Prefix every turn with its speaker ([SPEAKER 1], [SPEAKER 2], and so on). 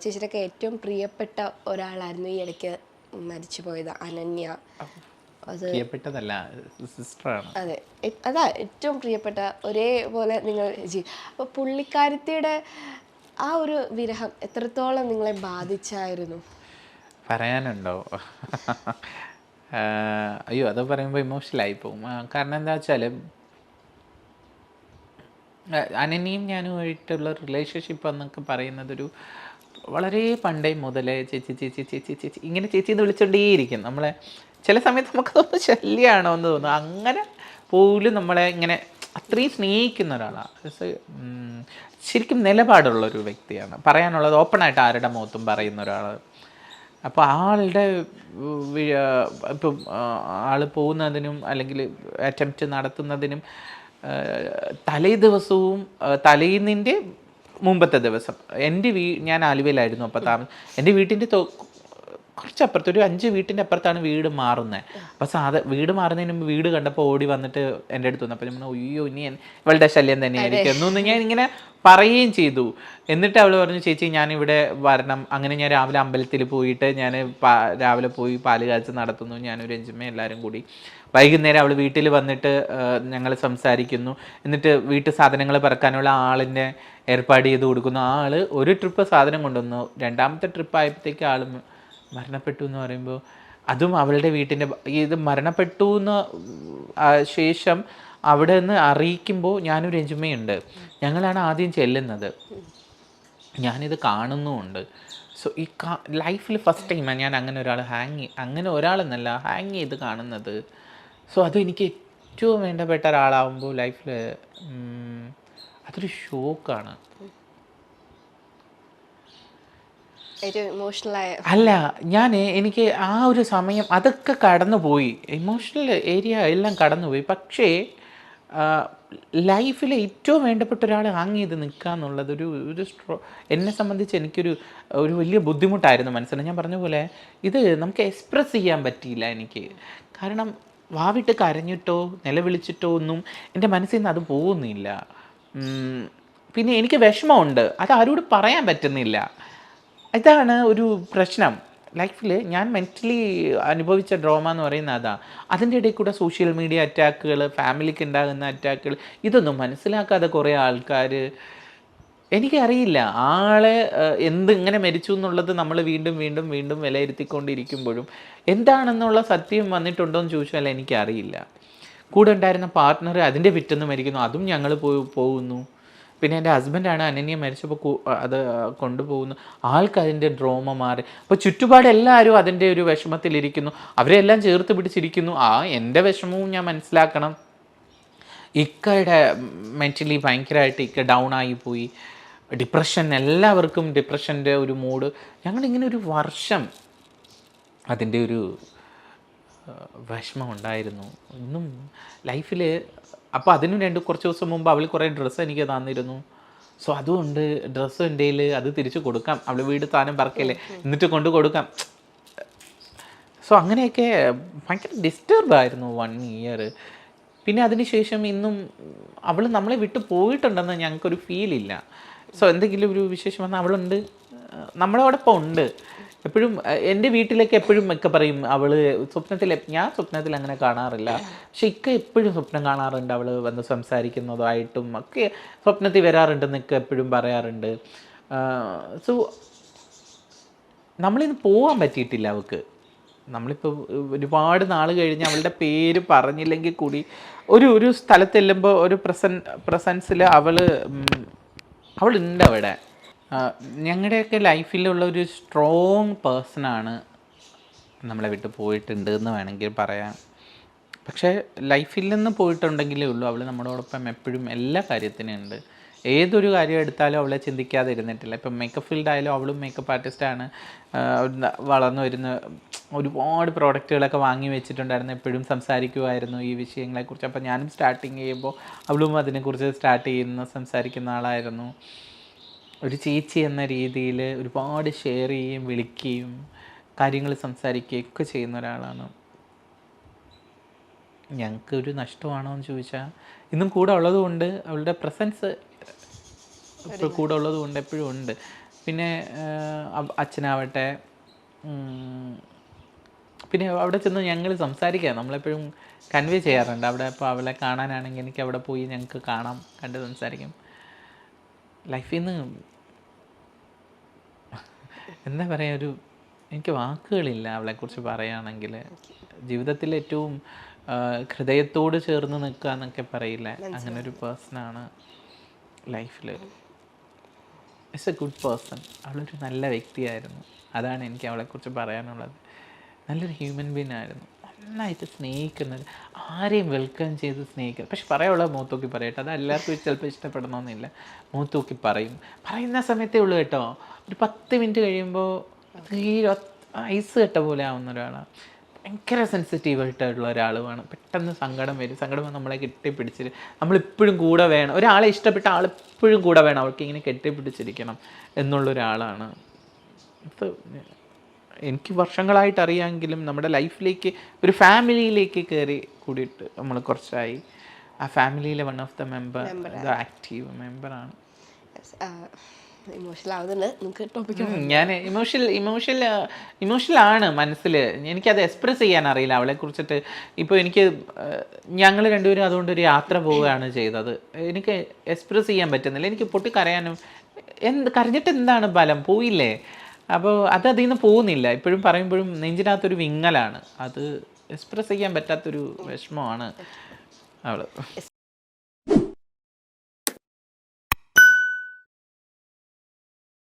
[SPEAKER 1] ചേച്ചിയുടെയൊക്കെ ഏറ്റവും പ്രിയപ്പെട്ട ഒരാളായിരുന്നു ഈ ഇടയ്ക്ക് മരിച്ചു പോയത് അനന്യ. അത്
[SPEAKER 2] പ്രിയപ്പെട്ടതല്ല, സിസ്റ്ററാണ്.
[SPEAKER 1] അതെ, അതാ ഏറ്റവും പ്രിയപ്പെട്ട ഒരേപോലെ നിങ്ങൾ അപ്പോൾ പുള്ളിക്കാരത്തിയുടെ ആ ഒരു വിരഹം എത്രത്തോളം നിങ്ങളെ ബാധിച്ചായിരുന്നു?
[SPEAKER 2] പറയാനുണ്ടോ? അയ്യോ, അത് പറയുമ്പോൾ ഇമോഷണലായി പോകും. കാരണം എന്താ വെച്ചാൽ അനന്യയും ഞാനുമായിട്ടുള്ള റിലേഷൻഷിപ്പ് എന്നൊക്കെ പറയുന്നതൊരു വളരെ പണ്ടേ മുതലേ ചേച്ചി ചേച്ചി ചേച്ചി ചേച്ചി ഇങ്ങനെ ചേച്ചി എന്ന് വിളിച്ചുകൊണ്ടേയിരിക്കും നമ്മളെ. ചില സമയത്ത് നമുക്ക് തോന്നുന്നു ശല്യമാണോ എന്ന് തോന്നുന്നു. അങ്ങനെ പോലും നമ്മളെ ഇങ്ങനെ അത്രയും സ്നേഹിക്കുന്ന ഒരാളാണ്. ശരിക്കും നിലപാടുള്ളൊരു വ്യക്തിയാണ്. പറയാനുള്ളത് ഓപ്പണായിട്ട് ആരുടെ മുഖത്തും പറയുന്ന ഒരാൾ. അപ്പോൾ ആളുടെ ഇപ്പം ആൾ പോകുന്നതിനും അല്ലെങ്കിൽ അറ്റംപ്റ്റ് നടത്തുന്നതിനും തലേ ദിവസവും തലേന്നിൻ്റെ മുമ്പത്തെ ദിവസം ഞാൻ ആലുവയിലായിരുന്നു അപ്പോൾ എൻ്റെ വീട്ടിൻ്റെ കുറച്ചപ്പുറത്ത് ഒരു 5 വീട്ടിൻ്റെ അപ്പുറത്താണ് വീട് മാറുന്നത്. അപ്പോൾ വീട് മാറുന്നതിന് മുമ്പ് വീട് കണ്ടപ്പോൾ ഓടി വന്നിട്ട് എൻ്റെ അടുത്ത് വന്നു. അപ്പോൾ ഞാൻ അയ്യോ ഇനി ഇവളുടെ ശല്യം തന്നെയായിരിക്കും എന്നൊന്ന് ഞാൻ ഇങ്ങനെ പറയുകയും ചെയ്തു. എന്നിട്ട് അവൾ പറഞ്ഞു ചേച്ചി ഞാനിവിടെ വരണം. അങ്ങനെ ഞാൻ രാവിലെ അമ്പലത്തിൽ പോയിട്ട് ഞാൻ രാവിലെ പോയി പാല് കാഴ്ച നടത്തുന്നു, ഞാനൊരു അഞ്ചുമ്മ എല്ലാവരും കൂടി. വൈകുന്നേരം അവൾ വീട്ടിൽ വന്നിട്ട് ഞങ്ങൾ സംസാരിക്കുന്നു. എന്നിട്ട് വീട്ടു സാധനങ്ങൾ പറക്കാനുള്ള ആളിനെ ഏർപ്പാട് ചെയ്ത് കൊടുക്കുന്നു. ആ ആൾ ഒരു ട്രിപ്പ് സാധനം കൊണ്ടുവന്നു. രണ്ടാമത്തെ ട്രിപ്പ് ആയപ്പോഴത്തേക്ക് ആൾ മരണപ്പെട്ടു എന്ന് പറയുമ്പോൾ അതും അവളുടെ വീട്ടിൻ്റെ ഇത് മരണപ്പെട്ടു എന്ന് ശേഷം അവിടെ നിന്ന് അറിയിക്കുമ്പോൾ ഞാനൊരു എഞ്ചുമയുണ്ട്, ഞങ്ങളാണ് ആദ്യം ചെല്ലുന്നത്. ഞാനിത് കാണുന്നുമുണ്ട്. സോ ഈ ലൈഫിൽ ഫസ്റ്റ് ടൈമാണ് ഞാൻ അങ്ങനെ ഒരാളെന്നല്ല ഹാങ് ചെയ്ത് കാണുന്നത്. സോ അതും എനിക്ക് ഏറ്റവും വേണ്ടപ്പെട്ട ഒരാളാവുമ്പോൾ ലൈഫിൽ അതൊരു ഷോക്കാണ്. അല്ല, എനിക്ക് ആ ഒരു സമയം അതൊക്കെ കടന്നുപോയി, ഇമോഷണൽ ഏരിയ എല്ലാം കടന്നുപോയി. പക്ഷേ ലൈഫിൽ ഏറ്റവും വേണ്ടപ്പെട്ട ഒരാൾ ഹാങ് ചെയ്ത് നിൽക്കുക എന്നുള്ളത് എന്നെ സംബന്ധിച്ച് എനിക്കൊരു വലിയ ബുദ്ധിമുട്ടായിരുന്നു മനസ്സിലായി. ഞാൻ പറഞ്ഞ പോലെ ഇത് നമുക്ക് എക്സ്പ്രസ് ചെയ്യാൻ പറ്റിയില്ല എനിക്ക്. കാരണം വാവിട്ട് കരഞ്ഞിട്ടോ നിലവിളിച്ചിട്ടോ ഒന്നും എൻ്റെ മനസ്സിൽ നിന്ന് അത് പോകുന്നില്ല. പിന്നെ എനിക്ക് വിഷമമുണ്ട്, അത് ആരോട് പറയാൻ പറ്റുന്നില്ല. ഇതാണ് ഒരു പ്രശ്നം ലൈഫിൽ. ഞാൻ മെൻ്റലി അനുഭവിച്ച ഡ്രോമ എന്ന് പറയുന്നത് അതാണ്. അതിൻ്റെ ഇടയിൽ കൂടെ സോഷ്യൽ മീഡിയ അറ്റാക്കുകൾ, ഫാമിലിക്ക് ഉണ്ടാകുന്ന അറ്റാക്കുകൾ, ഇതൊന്നും മനസ്സിലാക്കാതെ കുറേ ആൾക്കാർ, എനിക്കറിയില്ല ആളെ ഇങ്ങനെ മരിച്ചു എന്നുള്ളത് നമ്മൾ വീണ്ടും വീണ്ടും വീണ്ടും വിലയിരുത്തിക്കൊണ്ടിരിക്കുമ്പോഴും എന്താണെന്നുള്ള സത്യം വന്നിട്ടുണ്ടോ എന്ന് ചോദിച്ചാൽ എനിക്കറിയില്ല. കൂടെ ഉണ്ടായിരുന്ന പാർട്ട്ണർ അതിൻ്റെ പിറ്റേന്ന് മരിക്കുന്നു, അതും ഞങ്ങൾ പോകുന്നു. പിന്നെ എൻ്റെ ഹസ്ബൻഡാണ് അനന്യ മരിച്ചപ്പോൾ അത് കൊണ്ടുപോകുന്നു. ആൾക്കതിൻ്റെ ഡ്രോമ മാറി. അപ്പോൾ ചുറ്റുപാട് എല്ലാവരും അതിൻ്റെ ഒരു വിഷമത്തിലിരിക്കുന്നു, അവരെല്ലാം ചേർത്ത് പിടിച്ചിരിക്കുന്നു. എൻ്റെ വിഷമവും ഞാൻ മനസ്സിലാക്കണം. ഇക്കയുടെ മെൻ്റലി ഭയങ്കരമായിട്ട് ഡൗൺ ആയിപ്പോയി. ഡിപ്രഷൻ, എല്ലാവർക്കും ഡിപ്രഷൻ്റെ ഒരു മൂഡ്. ഞങ്ങളിങ്ങനെ ഒരു വർഷം അതിൻ്റെ ഒരു വിഷമം ഉണ്ടായിരുന്നു ഇന്നും ലൈഫിൽ. അപ്പോൾ അതിന് കുറച്ച് ദിവസം മുമ്പ് അവൾ കുറേ ഡ്രസ്സ് എനിക്ക് തന്നിരുന്നു. സോ അതുകൊണ്ട് ഡ്രസ്സ് എൻ്റെ അത് തിരിച്ചു കൊടുക്കാം, അവൾ വീട് സാധനം പറക്കല്ലേ, എന്നിട്ട് കൊണ്ട് കൊടുക്കാം. സോ അങ്ങനെയൊക്കെ ഭയങ്കര ഡിസ്റ്റർബായിരുന്നു 1 ഇയർ. പിന്നെ അതിനുശേഷം ഇന്നും അവൾ നമ്മളെ വിട്ട് പോയിട്ടുണ്ടെന്ന് ഞങ്ങൾക്കൊരു ഫീലില്ല. സോ എന്തെങ്കിലും ഒരു വിശേഷം വന്നാൽ അവളുണ്ട്, നമ്മളോടൊപ്പം ഉണ്ട് എപ്പോഴും. എൻ്റെ വീട്ടിലേക്ക് എപ്പോഴും ഒക്കെ പറയും അവൾ ഞാൻ സ്വപ്നത്തിൽ അങ്ങനെ കാണാറില്ല, പക്ഷെ ഇക്ക എപ്പോഴും സ്വപ്നം കാണാറുണ്ട്, അവൾ വന്ന് സംസാരിക്കുന്നതായിട്ടും ഒക്കെ സ്വപ്നത്തിൽ വരാറുണ്ടെന്നൊക്കെ എപ്പോഴും പറയാറുണ്ട്. സോ നമ്മളിന്ന് പോകാൻ പറ്റിയിട്ടില്ല അവൾക്ക്. നമ്മളിപ്പോൾ ഒരുപാട് നാൾ കഴിഞ്ഞ് അവളുടെ പേര് പറഞ്ഞില്ലെങ്കിൽ കൂടി ഒരു സ്ഥലത്തെല്ലുമ്പോൾ ഒരു പ്രസൻസിൽ അവളുണ്ട് അവിടെ. ഞങ്ങളുടെയൊക്കെ ലൈഫിലുള്ള ഒരു സ്ട്രോങ് പേഴ്സണാണ് നമ്മളെ വിട്ട് പോയിട്ടുണ്ട് എന്ന് വേണമെങ്കിൽ പറയാം. പക്ഷേ ലൈഫിൽ നിന്ന് പോയിട്ടുണ്ടെങ്കിലേ ഉള്ളൂ അവൾ നമ്മളോടൊപ്പം എപ്പോഴും എല്ലാ കാര്യത്തിനും ഉണ്ട്. ഏതൊരു കാര്യം എടുത്താലും അവളെ ചിന്തിക്കാതെ ഇരുന്നിട്ടില്ല. ഇപ്പം മേക്കപ്പ് ഫീൽഡായാലും അവളും മേക്കപ്പ് ആർട്ടിസ്റ്റാണ്. വളർന്നു വരുന്ന ഒരുപാട് പ്രോഡക്റ്റുകളൊക്കെ വാങ്ങി വെച്ചിട്ടുണ്ടായിരുന്നു, എപ്പോഴും സംസാരിക്കുമായിരുന്നു ഈ വിഷയങ്ങളെക്കുറിച്ച്. അപ്പം ഞാനും സ്റ്റാർട്ടിങ് ചെയ്യുമ്പോൾ അവളും അതിനെക്കുറിച്ച് സംസാരിക്കുന്ന ആളായിരുന്നു. ഒരു ചേച്ചി എന്ന രീതിയിൽ ഒരുപാട് ഷെയർ ചെയ്യുകയും വിളിക്കുകയും കാര്യങ്ങൾ സംസാരിക്കുകയും ഒക്കെ ചെയ്യുന്ന ഒരാളാണ്. ഞങ്ങൾക്കൊരു നഷ്ടമാണോ എന്ന് ചോദിച്ചാൽ ഇന്നും കൂടെ ഉള്ളതുകൊണ്ട് അവളുടെ പ്രസൻസ് ഇപ്പോൾ കൂടെ ഉള്ളതുകൊണ്ട് എപ്പോഴും ഉണ്ട്. പിന്നെ അച്ഛനാവട്ടെ, പിന്നെ അവിടെ ചെന്ന് ഞങ്ങൾ സംസാരിക്കുക, നമ്മളെപ്പോഴും കൺവേ ചെയ്യാറുണ്ട്. അവിടെ ഇപ്പോൾ അവളെ കാണാനാണെങ്കിൽ എനിക്ക് അവിടെ പോയി ഞങ്ങൾക്ക് കാണാം, കണ്ട് സംസാരിക്കും. ലൈഫിൽ നിന്ന് എന്താ പറയുക, എനിക്ക് വാക്കുകളില്ല അവളെക്കുറിച്ച് പറയുകയാണെങ്കിൽ. ജീവിതത്തിൽ ഏറ്റവും ഹൃദയത്തോട് ചേർന്ന് നിൽക്കുക എന്നൊക്കെ പറയില്ല, അങ്ങനെ ഒരു പേഴ്സണാണ് ലൈഫിൽ. It's A good person. അവളൊരു നല്ല വ്യക്തിയായിരുന്നു. അതാണ് എനിക്ക് അവളെക്കുറിച്ച് പറയാനുള്ളത്. നല്ലൊരു ഹ്യൂമൻ ബീങ് ആയിരുന്നു. നന്നായിട്ട് സ്നേഹിക്കുന്നത്, ആരെയും വെൽക്കം ചെയ്ത് സ്നേഹിക്കുന്നത്. പക്ഷെ പറയാനുള്ളത് മുഖത്തോക്കി പറയട്ടെ, അത് എല്ലാവർക്കും ചിലപ്പോൾ ഇഷ്ടപ്പെടണമെന്നില്ല. മുഖത്തോക്കി പറയുന്ന സമയത്തേ ഉള്ളൂ കേട്ടോ. ഒരു 10 മിനിറ്റ് കഴിയുമ്പോൾ തീരെ ഐസ് കെട്ട പോലെ ആവുന്ന ഒരാളാണ്. ഭയങ്കര സെൻസിറ്റീവായിട്ടുള്ള ഒരാളുമാണ്. പെട്ടെന്ന് സങ്കടം വരും. സങ്കടം വന്ന് നമ്മളെ കെട്ടിപ്പിടിച്ചിട്ട് നമ്മളിപ്പോഴും കൂടെ വേണം. ഒരാളെ ഇഷ്ടപ്പെട്ട ആളെപ്പോഴും കൂടെ വേണം, അവൾക്ക് ഇങ്ങനെ കെട്ടിപ്പിടിച്ചിരിക്കണം എന്നുള്ളൊരാളാണ്. ഇപ്പോൾ എനിക്ക് വർഷങ്ങളായിട്ട് അറിയാമെങ്കിലും നമ്മുടെ ലൈഫിലേക്ക്, ഒരു ഫാമിലിയിലേക്ക് കയറി കൂടിയിട്ട് നമ്മൾ കുറച്ചായി. ആ ഫാമിലിയിലെ one of the member, active മെമ്പറാണ്.
[SPEAKER 1] ഇമോഷണൽ ആവുന്നുണ്ട്, നമുക്ക് ടോപ്പിക്.
[SPEAKER 2] ഞാൻ ഇമോഷണലാണ് മനസ്സിൽ. എനിക്കത് എക്സ്പ്രസ് ചെയ്യാൻ അറിയില്ല അവളെക്കുറിച്ചിട്ട്. ഇപ്പോൾ എനിക്ക് ഞങ്ങൾ രണ്ടുപേരും അതുകൊണ്ടൊരു യാത്ര പോവുകയാണ് ചെയ്തത്. എനിക്ക് എക്സ്പ്രസ് ചെയ്യാൻ പറ്റുന്നില്ല. എനിക്ക് പൊട്ടിക്കരയാനും കരഞ്ഞിട്ട് എന്താണ് ഫലം, പോയില്ലേ. അപ്പോൾ അതിൽ നിന്ന് പോകുന്നില്ല. ഇപ്പോഴും പറയുമ്പോഴും നെഞ്ചിനകത്തൊരു വിങ്ങലാണ്. അത് എക്സ്പ്രസ് ചെയ്യാൻ പറ്റാത്തൊരു വിഷമമാണ് അവൾ.